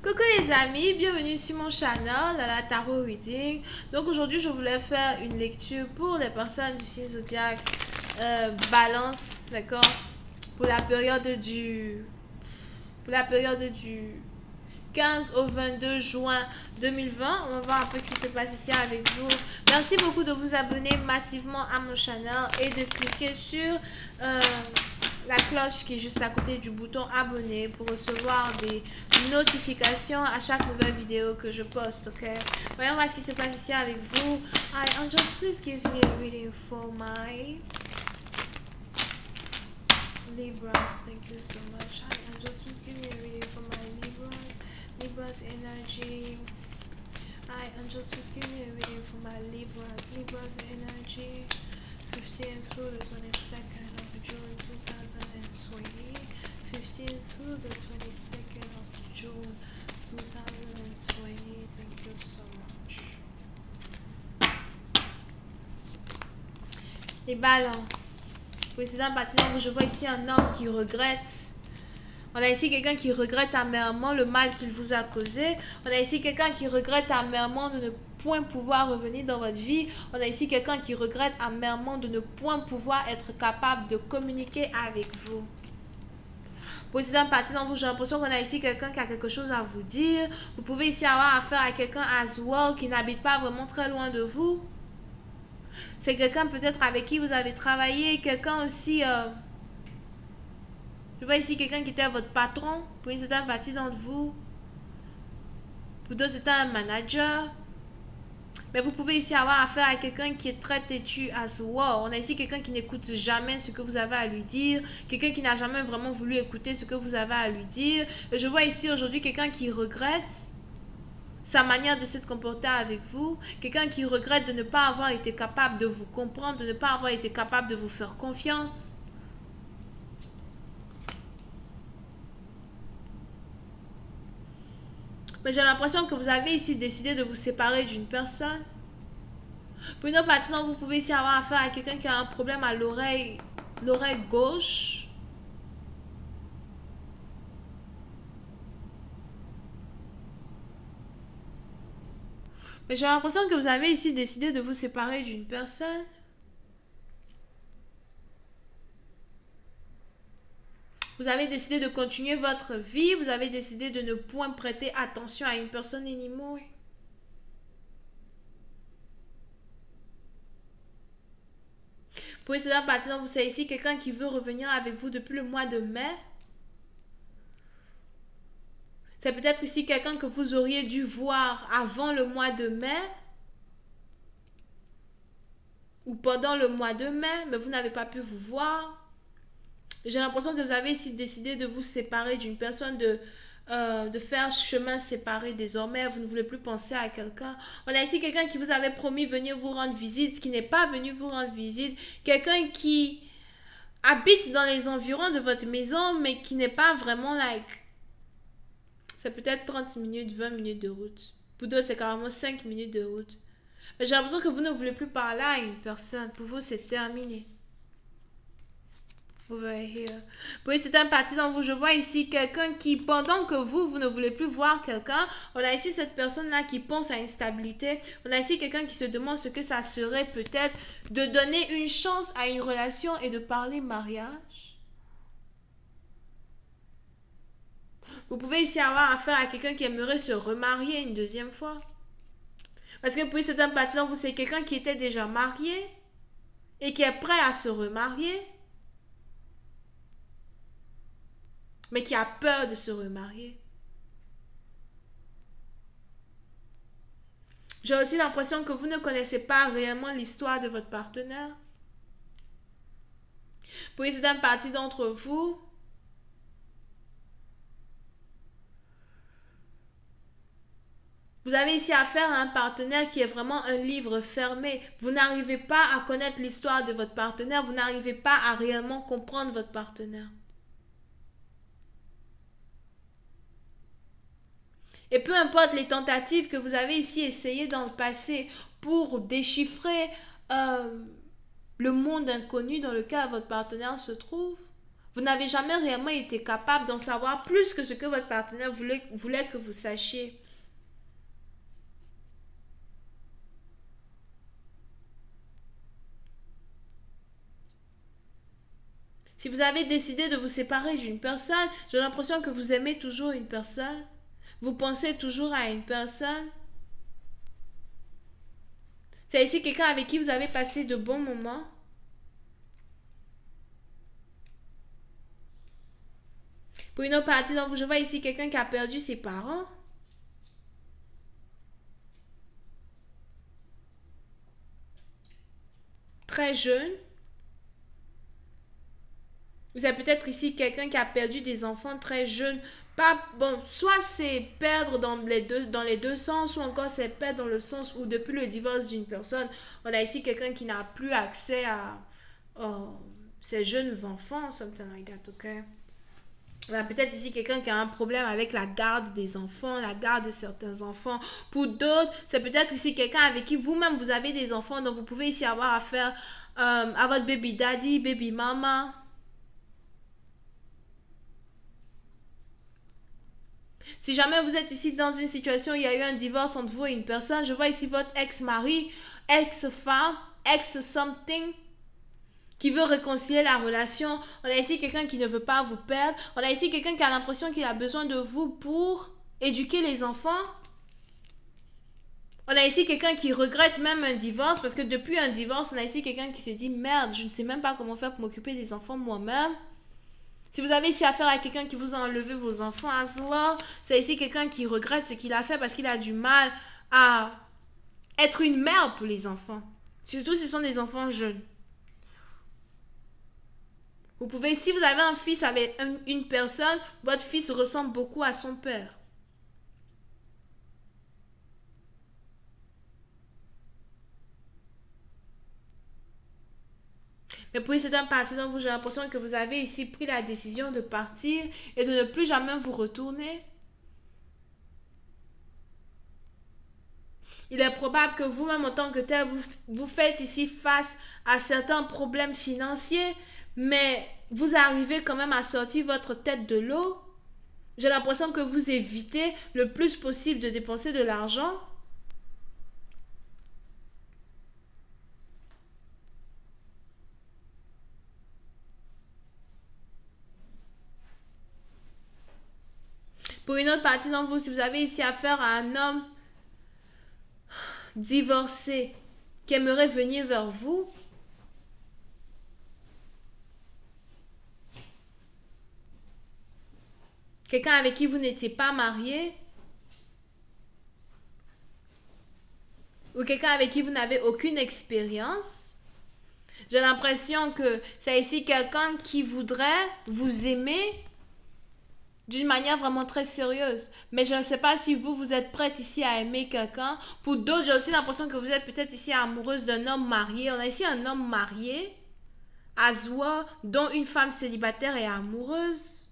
Coucou les amis, bienvenue sur mon channel, la Tarot Reading. Donc aujourd'hui je voulais faire une lecture pour les personnes du signe zodiaque Balance, d'accord, pour la période du 15 au 22 juin 2020. On va voir un peu ce qui se passe ici avec vous. Merci beaucoup de vous abonner massivement à mon channel et de cliquer sur la cloche qui est juste à côté du bouton abonner pour recevoir des notifications à chaque nouvelle vidéo que je poste, ok? Voyons voir ce qui se passe ici avec vous. Hi angels, please give me a reading for my Libras. Thank you so much. Hi angels, please give me a reading for my Libras energy. Hi angels, please give me a reading for my Libras energy. 15th through the 22nd of June 2020. 15th through the 22nd of June 2020. Thank you so much. Les balances. Précédent parti, donc je vois ici un homme qui regrette. On a ici quelqu'un qui regrette amèrement le mal qu'il vous a causé. On a ici quelqu'un qui regrette amèrement de ne point pouvoir revenir dans votre vie. On a ici quelqu'un qui regrette amèrement de ne point pouvoir être capable de communiquer avec vous. Précédent parti dans vous, j'ai l'impression qu'on a ici quelqu'un qui a quelque chose à vous dire. Vous pouvez ici avoir affaire à quelqu'un as well qui n'habite pas vraiment très loin de vous. C'est quelqu'un peut-être avec qui vous avez travaillé. Quelqu'un aussi... je vois ici quelqu'un qui était votre patron. Pour une certaine partie d'entre vous. Pour d'autres, c'était un manager. Mais vous pouvez ici avoir affaire à quelqu'un qui est très têtu as well. On a ici quelqu'un qui n'écoute jamais ce que vous avez à lui dire. Quelqu'un qui n'a jamais vraiment voulu écouter ce que vous avez à lui dire. Et je vois ici aujourd'hui quelqu'un qui regrette sa manière de se comporter avec vous. Quelqu'un qui regrette de ne pas avoir été capable de vous comprendre, de ne pas avoir été capable de vous faire confiance. Mais j'ai l'impression que vous avez ici décidé de vous séparer d'une personne. Pour une autre partie, vous pouvez ici avoir affaire à quelqu'un qui a un problème à l'oreille gauche. Mais j'ai l'impression que vous avez ici décidé de vous séparer d'une personne. Vous avez décidé de continuer votre vie. Vous avez décidé de ne point prêter attention à une personne anymore. Pour une certaine partie, vous savez ici quelqu'un qui veut revenir avec vous depuis le mois de mai. C'est peut-être ici quelqu'un que vous auriez dû voir avant le mois de mai. Ou pendant le mois de mai, mais vous n'avez pas pu vous voir. J'ai l'impression que vous avez ici décidé de vous séparer d'une personne, de faire chemin séparé désormais. Vous ne voulez plus penser à quelqu'un. On a ici quelqu'un qui vous avait promis venir vous rendre visite, qui n'est pas venu vous rendre visite. Quelqu'un qui habite dans les environs de votre maison, mais qui n'est pas vraiment like... C'est peut-être 30 minutes, 20 minutes de route. Pour d'autres, c'est carrément 5 minutes de route. Mais j'ai l'impression que vous ne voulez plus parler à une personne. Pour vous, c'est terminé. Over here. Oui, c'est un parti dans vous. Je vois ici quelqu'un qui, pendant que vous ne voulez plus voir quelqu'un, on a ici cette personne-là qui pense à une stabilité. On a ici quelqu'un qui se demande ce que ça serait peut-être de donner une chance à une relation et de parler mariage. Vous pouvez ici avoir affaire à quelqu'un qui aimerait se remarier une deuxième fois. Parce que pour certaines parties dans vous, c'est quelqu'un qui était déjà marié et qui est prêt à se remarier, mais qui a peur de se remarier. J'ai aussi l'impression que vous ne connaissez pas réellement l'histoire de votre partenaire. Pour certaines parties d'entre vous, vous avez ici affaire à un partenaire qui est vraiment un livre fermé. Vous n'arrivez pas à connaître l'histoire de votre partenaire. Vous n'arrivez pas à réellement comprendre votre partenaire. Et peu importe les tentatives que vous avez ici essayées dans le passé pour déchiffrer le monde inconnu dans lequel votre partenaire se trouve, Vous n'avez jamais réellement été capable d'en savoir plus que ce que votre partenaire voulait que vous sachiez. Si vous avez décidé de vous séparer d'une personne, j'ai l'impression que vous aimez toujours une personne. Vous pensez toujours à une personne. C'est ici quelqu'un avec qui vous avez passé de bons moments. Pour une autre partie, donc je vois ici quelqu'un qui a perdu ses parents. Très jeune. Vous avez peut-être ici quelqu'un qui a perdu des enfants très jeunes. Pas, bon, soit c'est perdre dans les deux sens, ou encore c'est perdre dans le sens où depuis le divorce d'une personne, on a ici quelqu'un qui n'a plus accès à ses jeunes enfants, something like that, ok? On a peut-être ici quelqu'un qui a un problème avec la garde des enfants, la garde de certains enfants. Pour d'autres, c'est peut-être ici quelqu'un avec qui vous-même vous avez des enfants, donc vous pouvez ici avoir affaire à votre baby daddy, baby mama. Si jamais vous êtes ici dans une situation où il y a eu un divorce entre vous et une personne, je vois ici votre ex-mari, ex-femme, ex-something qui veut réconcilier la relation. On a ici quelqu'un qui ne veut pas vous perdre. On a ici quelqu'un qui a l'impression qu'il a besoin de vous pour éduquer les enfants. On a ici quelqu'un qui regrette même un divorce parce que depuis un divorce, on a ici quelqu'un qui se dit « Merde, je ne sais même pas comment faire pour m'occuper des enfants moi-même. » Si vous avez ici affaire à quelqu'un qui vous a enlevé vos enfants à soi, c'est ici quelqu'un qui regrette ce qu'il a fait parce qu'il a du mal à être une mère pour les enfants. Surtout si ce sont des enfants jeunes. Vous pouvez, si vous avez un fils avec une personne, votre fils ressemble beaucoup à son père. Mais pour certaines parties d'entre vous, j'ai l'impression que vous avez ici pris la décision de partir et de ne plus jamais vous retourner. Il est probable que vous-même en tant que tel, vous faites ici face à certains problèmes financiers, mais vous arrivez quand même à sortir votre tête de l'eau. J'ai l'impression que vous évitez le plus possible de dépenser de l'argent. Pour une autre partie d'entre vous, si vous avez ici affaire à un homme divorcé qui aimerait venir vers vous, quelqu'un avec qui vous n'étiez pas marié, ou quelqu'un avec qui vous n'avez aucune expérience, j'ai l'impression que c'est ici quelqu'un qui voudrait vous aimer d'une manière vraiment très sérieuse. Mais je ne sais pas si vous êtes prête ici à aimer quelqu'un. Pour d'autres, j'ai aussi l'impression que vous êtes peut-être ici amoureuse d'un homme marié. On a ici un homme marié, Azwa, dont une femme célibataire est amoureuse.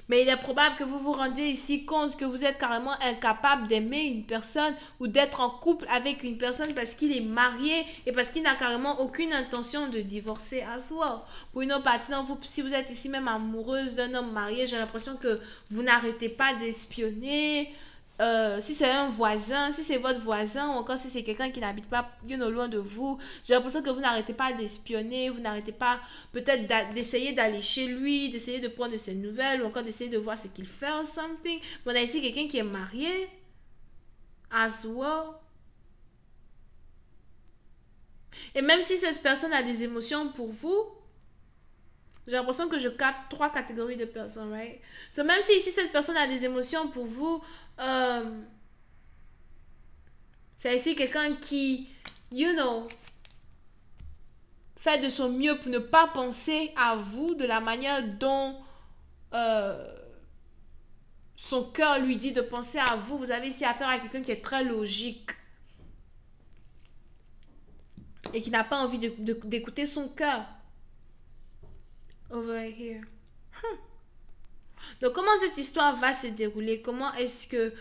Mais il est probable que vous vous rendiez ici compte que vous êtes carrément incapable d'aimer une personne ou d'être en couple avec une personne parce qu'il est marié et parce qu'il n'a carrément aucune intention de divorcer à soi. Pour une autre partie d'entre vous, si vous êtes ici même amoureuse d'un homme marié, j'ai l'impression que vous n'arrêtez pas d'espionner. Si c'est un voisin, si c'est votre voisin ou encore si c'est quelqu'un qui n'habite pas loin de vous, j'ai l'impression que vous n'arrêtez pas d'espionner, vous n'arrêtez pas peut-être d'essayer d'aller chez lui, d'essayer de prendre de ses nouvelles ou encore d'essayer de voir ce qu'il fait ou something. Mais on a ici quelqu'un qui est marié, as well. Et même si cette personne a des émotions pour vous, j'ai l'impression que je capte 3 catégories de personnes, right? So, même si ici cette personne a des émotions pour vous, c'est ici quelqu'un qui, fait de son mieux pour ne pas penser à vous de la manière dont son cœur lui dit de penser à vous. Vous avez ici affaire à quelqu'un qui est très logique et qui n'a pas envie d'écouter son cœur. Over here. Donc, comment cette histoire va se dérouler? Comment est-ce que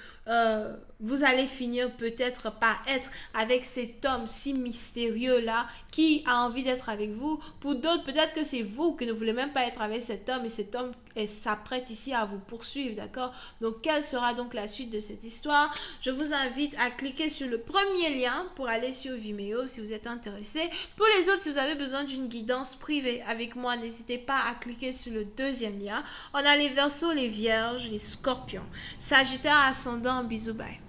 vous allez finir peut-être par être avec cet homme si mystérieux là qui a envie d'être avec vous. Pour d'autres, peut-être que c'est vous qui ne voulez même pas être avec cet homme et cet homme s'apprête ici à vous poursuivre, d'accord? Donc, quelle sera donc la suite de cette histoire? Je vous invite à cliquer sur le premier lien pour aller sur Vimeo si vous êtes intéressé. Pour les autres, si vous avez besoin d'une guidance privée avec moi, n'hésitez pas à cliquer sur le deuxième lien. On a les Verseaux, les Vierges, les Scorpions, Sagittaire, Ascendant, bisous, bye.